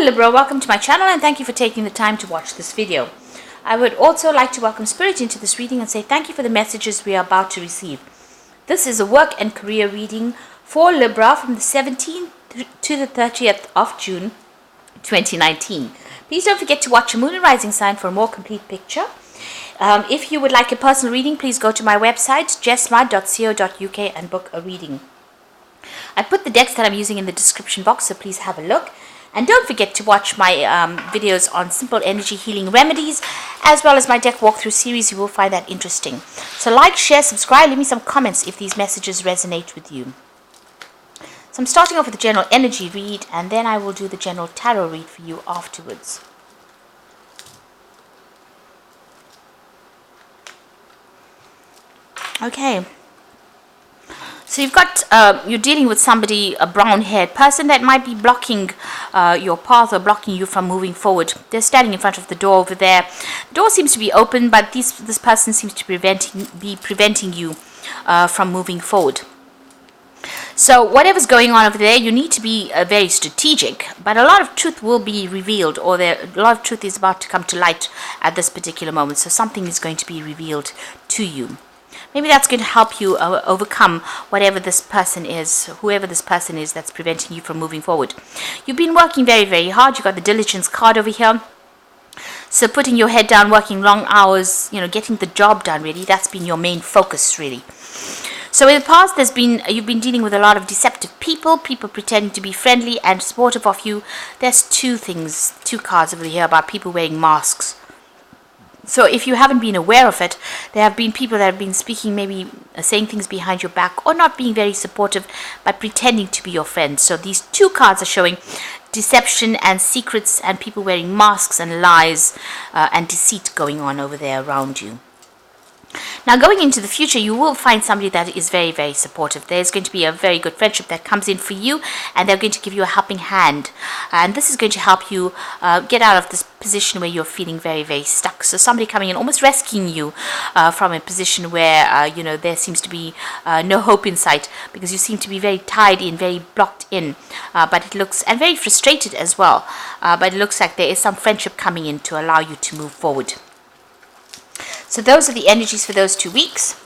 Libra, welcome to my channel and thank you for taking the time to watch this video. I would also like to welcome Spirit into this reading and say thank you for the messages we are about to receive. This is a work and career reading for Libra from the 17th to the 30th of June 2019. Please don't forget to watch your moon and rising sign for a more complete picture. If you would like a personal reading, please go to my website jessma.co.uk and book a reading. I put the decks that I'm using in the description box, so please have a look. And don't forget to watch my videos on simple energy healing remedies, as well as my deck walkthrough series. You will find that interesting. So like, share, subscribe, leave me some comments if these messages resonate with you. So I'm starting off with the general energy read, and then I will do the general tarot read for you afterwards. Okay. So you've got, you're dealing with somebody, a brown-haired person that might be blocking your path or blocking you from moving forward. They're standing in front of the door over there. The door seems to be open, but this person seems to be preventing you from moving forward. So whatever's going on over there, you need to be very strategic, but a lot of truth will be revealed, or a lot of truth is about to come to light at this particular moment. So something is going to be revealed to you. Maybe that's going to help you overcome whatever this person is, whoever this person is that's preventing you from moving forward. You've been working very, very hard. You've got the diligence card over here. So putting your head down, working long hours, getting the job done, really, that's been your main focus, really. So in the past, you've been dealing with a lot of deceptive people pretending to be friendly and supportive of you. There's two cards over here about people wearing masks. So if you haven't been aware of it, there have been people that have been speaking, maybe saying things behind your back, or not being very supportive, but pretending to be your friend. So these two cards are showing deception and secrets and people wearing masks and lies and deceit going on over there around you. Now, going into the future, you will find somebody that is very, very supportive. There's going to be a very good friendship that comes in for you, and they're going to give you a helping hand. And this is going to help you get out of this position where you're feeling very, very stuck. So somebody coming in, almost rescuing you from a position where, there seems to be no hope in sight, because you seem to be very tied in, very blocked in. And very frustrated as well. But it looks like there is some friendship coming in to allow you to move forward. So those are the energies for those 2 weeks.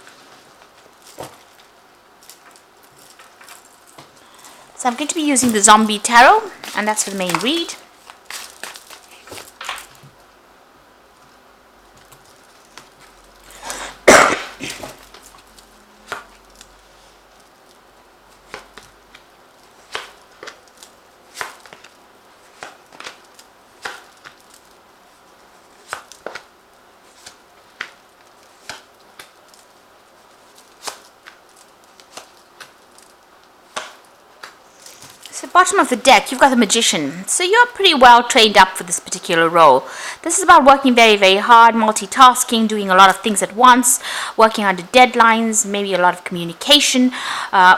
So I'm going to be using the Zombie Tarot, and that's for the main read. So bottom of the deck, you've got the Magician. So you're pretty well trained up for this particular role. This is about working very, very hard, multitasking, doing a lot of things at once, working under deadlines, maybe a lot of communication.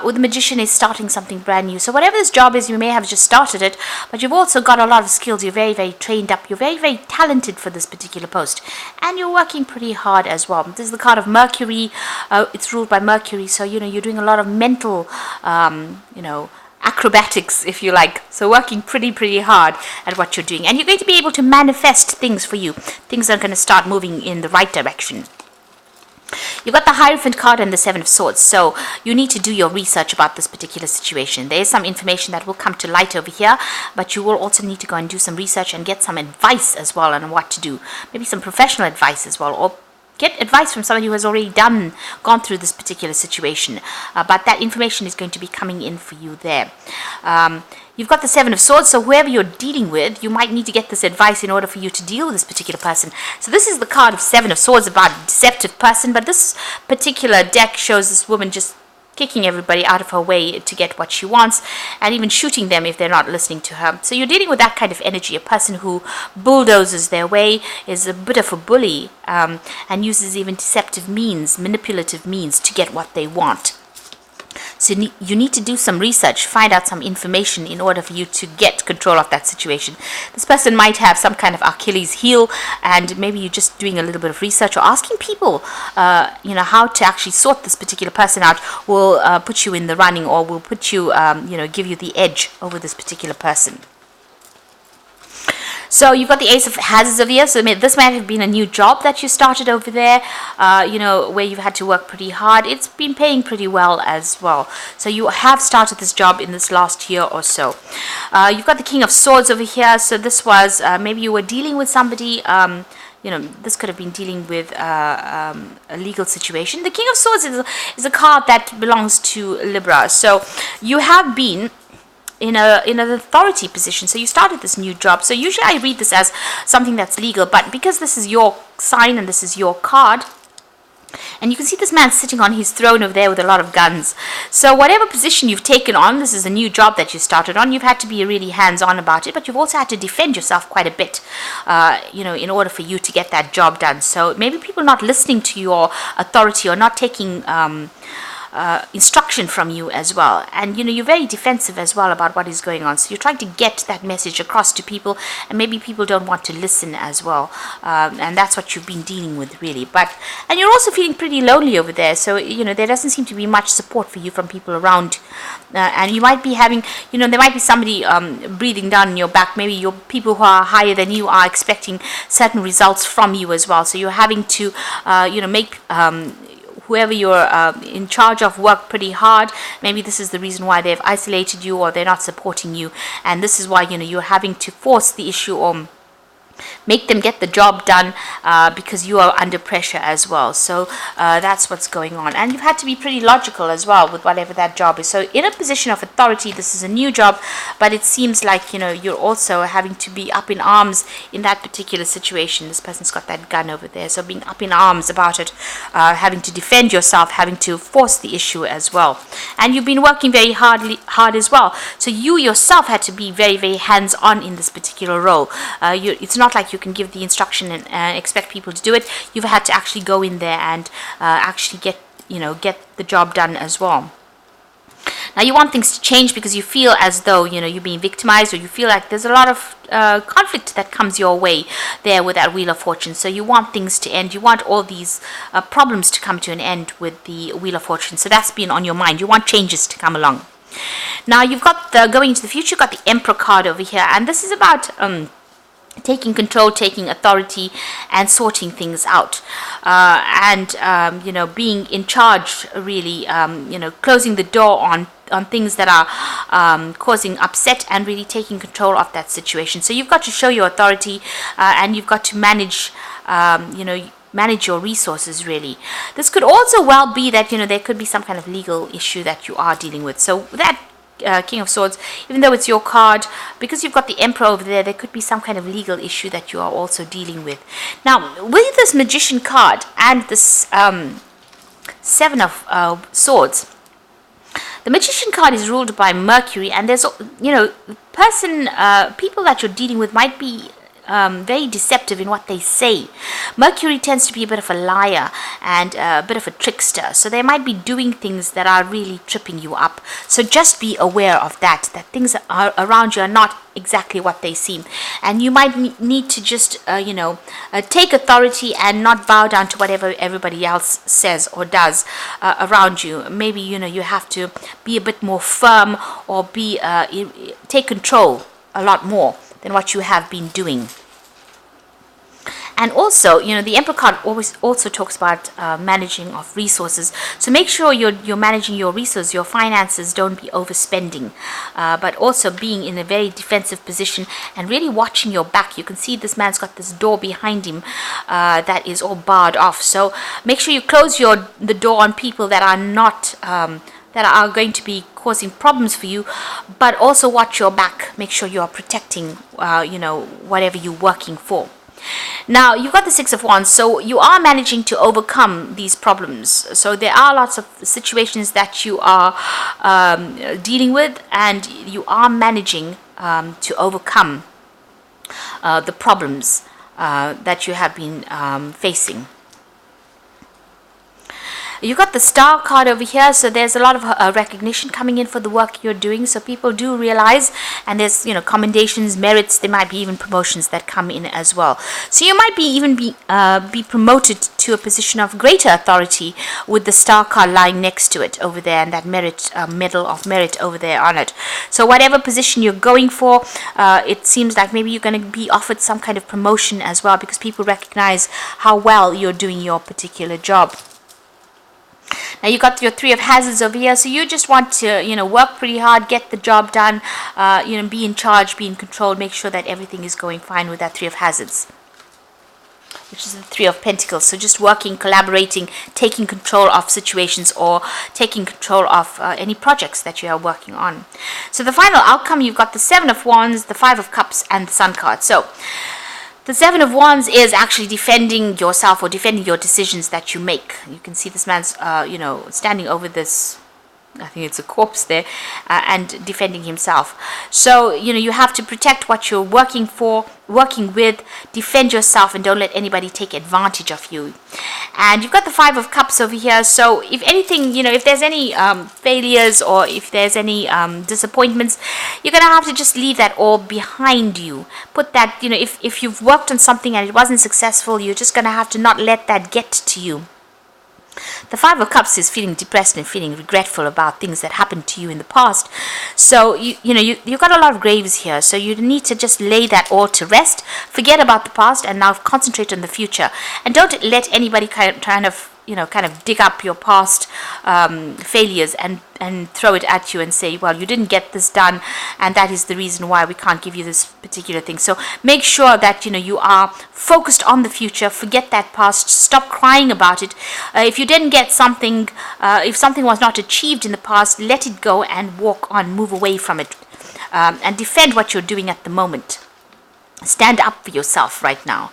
With the Magician is starting something brand new. So whatever this job is, you may have just started it, but you've also got a lot of skills. You're very, very trained up. You're very, very talented for this particular post. And you're working pretty hard as well. This is the card of Mercury. It's ruled by Mercury. So, you're doing a lot of mental, acrobatics, if you like. So working pretty hard at what you're doing, and you're going to be able to manifest things for you. Things are going to start moving in the right direction. You've got the Hierophant card and the Seven of Swords, so you need to do your research about this particular situation. There is some information that will come to light over here, but you will also need to go and do some research and get some advice as well on what to do. Maybe some professional advice as well, or get advice from somebody who has already gone through this particular situation. But that information is going to be coming in for you there. You've got the Seven of Swords, so whoever you're dealing with, you might need to get this advice in order for you to deal with this particular person. So this is the card of Seven of Swords about a deceptive person, but this particular deck shows this woman just kicking everybody out of her way to get what she wants, and even shooting them if they're not listening to her. So you're dealing with that kind of energy, a person who bulldozes their way, is a bit of a bully, and uses even deceptive means, manipulative means to get what they want. So you need to do some research, find out some information in order for you to get control of that situation. This person might have some kind of Achilles heel, and maybe you're just doing a little bit of research or asking people, how to actually sort this particular person out will put you in the running, or will put you, give you the edge over this particular person. So you've got the Ace of Hazards over here. So this might have been a new job that you started over there, where you've had to work pretty hard. It's been paying pretty well as well. So you have started this job in this last year or so. You've got the King of Swords over here. So this was maybe you were dealing with somebody. This could have been dealing with a legal situation. The King of Swords is a card that belongs to Libra. So you have been in an authority position. So you started this new job. So usually I read this as something that's legal, but because this is your sign and this is your card, and you can see this man sitting on his throne over there with a lot of guns. So whatever position you've taken on, this is a new job that you started on, you've had to be really hands-on about it, but you've also had to defend yourself quite a bit, in order for you to get that job done. So maybe people not listening to your authority or not taking instruction from you as well, and you're very defensive as well about what is going on, so you're trying to get that message across to people, and maybe people don't want to listen as well, and that's what you've been dealing with really. And you're also feeling pretty lonely over there, so there doesn't seem to be much support for you from people around, and you might be having, there might be somebody breathing down in your back. Maybe your people who are higher than you are expecting certain results from you as well, so you're having to make whoever you're in charge of work pretty hard. Maybe this is the reason why they've isolated you or they're not supporting you, and this is why you're having to force the issue or make them get the job done because you are under pressure as well. So that's what's going on, and you've had to be pretty logical as well with whatever that job is. So in a position of authority, this is a new job, but it seems like you're also having to be up in arms in that particular situation. This person's got that gun over there, so being up in arms about it, having to defend yourself, having to force the issue as well. And you've been working very hard as well, so you yourself had to be very, very hands-on in this particular role. It's not like you can give the instruction and expect people to do it. You've had to actually go in there and actually get the job done as well. Now you want things to change because you feel as though you're being victimized, or you feel like there's a lot of conflict that comes your way there with that Wheel of Fortune. So you want things to end. You want all these problems to come to an end with the Wheel of Fortune. So that's been on your mind. You want changes to come along. Now you've got going into the future. You've got the Emperor card over here, and this is about taking control, taking authority, and sorting things out, and being in charge, really, closing the door on things that are causing upset, and really taking control of that situation. So you've got to show your authority, and you've got to manage your resources really. This could also well be that there could be some kind of legal issue that you are dealing with. So that King of Swords, even though it's your card, because you've got the Emperor over there, there could be some kind of legal issue that you are also dealing with. Now, with this Magician card and this Seven of Swords, the Magician card is ruled by Mercury, and there's people that you're dealing with might be very deceptive in what they say. Mercury tends to be a bit of a liar and a bit of a trickster, so they might be doing things that are really tripping you up. So just be aware of that things are around you are not exactly what they seem, and you might need to just take authority and not bow down to whatever everybody else says or does around you. Maybe you have to be a bit more firm, or take control a lot more than what you have been doing. And also, the Emperor card always also talks about managing of resources. So make sure you're managing your resources, your finances. Don't be overspending, but also being in a very defensive position and really watching your back. You can see this man's got this door behind him that is all barred off. So make sure you close the door on people that are not that are going to be causing problems for you, but also watch your back. Make sure you are protecting whatever you're working for. Now you've got the Six of Wands, so you are managing to overcome these problems. So there are lots of situations that you are dealing with, and you are managing to overcome the problems that you have been facing. You got the star card over here, so there's a lot of recognition coming in for the work you're doing. So people do realize, and there's commendations, merits. There might be even promotions that come in as well. So you might be promoted to a position of greater authority with the star card lying next to it over there, and that medal of merit over there on it. So whatever position you're going for, it seems like maybe you're going to be offered some kind of promotion as well, because people recognize how well you're doing your particular job. Now you got your three of hazards over here, so you just want to work pretty hard, get the job done, be in charge, be in control, make sure that everything is going fine with that three of hazards, which is the three of pentacles. So just working, collaborating, taking control of situations, or taking control of any projects that you are working on. So the final outcome, you've got the Seven of Wands, the Five of Cups, and the Sun card. So the Seven of Wands is actually defending yourself, or defending your decisions that you make. You can see this man's, standing over this, I think it's a corpse there, and defending himself. So, you have to protect what you're working with, defend yourself, and don't let anybody take advantage of you. And you've got the Five of Cups over here. So if anything, if there's any failures, or if there's any disappointments, you're going to have to just leave that all behind you. Put that, if you've worked on something and it wasn't successful, you're just going to have to not let that get to you. The Five of Cups is feeling depressed and feeling regretful about things that happened to you in the past. So you've got a lot of graves here. So you need to just lay that all to rest. Forget about the past and now concentrate on the future. And don't let anybody kind of dig up your past failures and throw it at you and say, well, you didn't get this done, and that is the reason why we can't give you this particular thing. So make sure that you are focused on the future. Forget that past. Stop crying about it. If you didn't get something, if something was not achieved in the past, let it go and walk on, move away from it, and defend what you're doing at the moment. Stand up for yourself right now,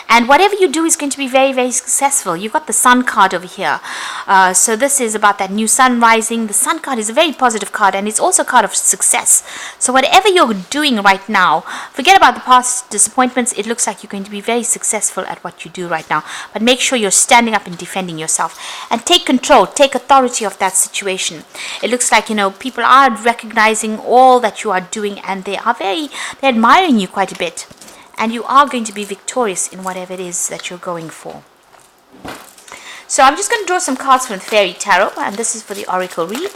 and whatever you do is going to be very, very successful. You've got the Sun card over here, so this is about that new sun rising. The Sun card is a very positive card, and it's also a card of success. So whatever you're doing right now, forget about the past disappointments. It looks like you're going to be very successful at what you do right now, but make sure you're standing up and defending yourself, and take control, take authority of that situation. It looks like people are recognizing all that you are doing, and they're admiring you quite a bit. And you are going to be victorious in whatever it is that you're going for. So I'm just going to draw some cards from the Fairy Tarot, and this is for the Oracle read.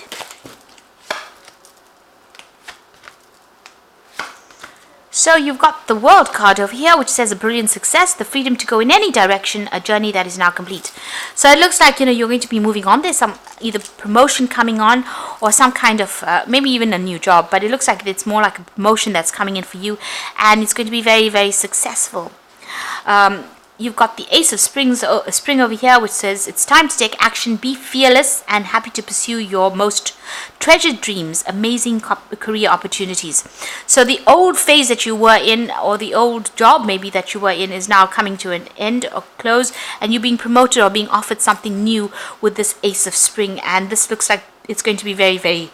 So you've got the World card over here, which says a brilliant success, the freedom to go in any direction, a journey that is now complete. So it looks like, you're going to be moving on. There's some either promotion coming on, or some kind of, maybe even a new job. But it looks like it's more like a promotion that's coming in for you, and it's going to be very, very successful. You've got the Ace of Spring over here, which says it's time to take action, be fearless, and happy to pursue your most treasured dreams, amazing career opportunities. So the old phase that you were in, or the old job maybe that you were in, is now coming to an end or close, and you're being promoted or being offered something new with this Ace of Spring. And this looks like it's going to be very, very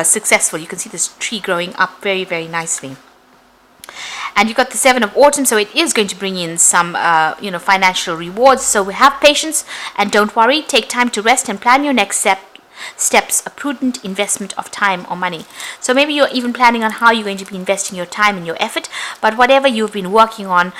successful. You can see this tree growing up very, very nicely. And you've got the Seven of Autumn, so it is going to bring in some, financial rewards. So have patience and don't worry. Take time to rest and plan your next steps, a prudent investment of time or money. So maybe you're even planning on how you're going to be investing your time and your effort, but whatever you've been working on,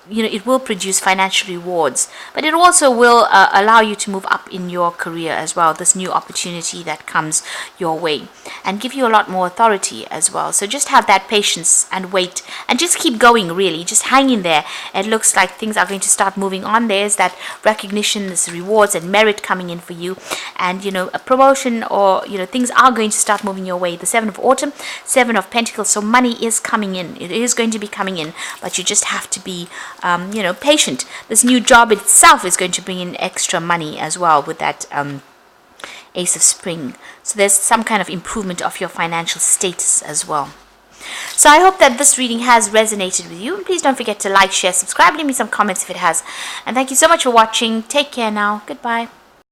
it will produce financial rewards, but it also will allow you to move up in your career as well, this new opportunity that comes your way, and give you a lot more authority as well. So just have that patience and wait, and just keep going, really. Just hang in there. It looks like things are going to start moving on. There's that recognition, this rewards and merit coming in for you, and a promotion, or things are going to start moving your way. The Seven of Autumn, Seven of Pentacles, so money is coming in. It is going to be coming in, but you just have to be patient. This new job itself is going to bring in extra money as well with that Ace of Spring. So there's some kind of improvement of your financial status as well. So I hope that this reading has resonated with you. And please don't forget to like, share, subscribe, leave me some comments if it has. And thank you so much for watching. Take care now. Goodbye.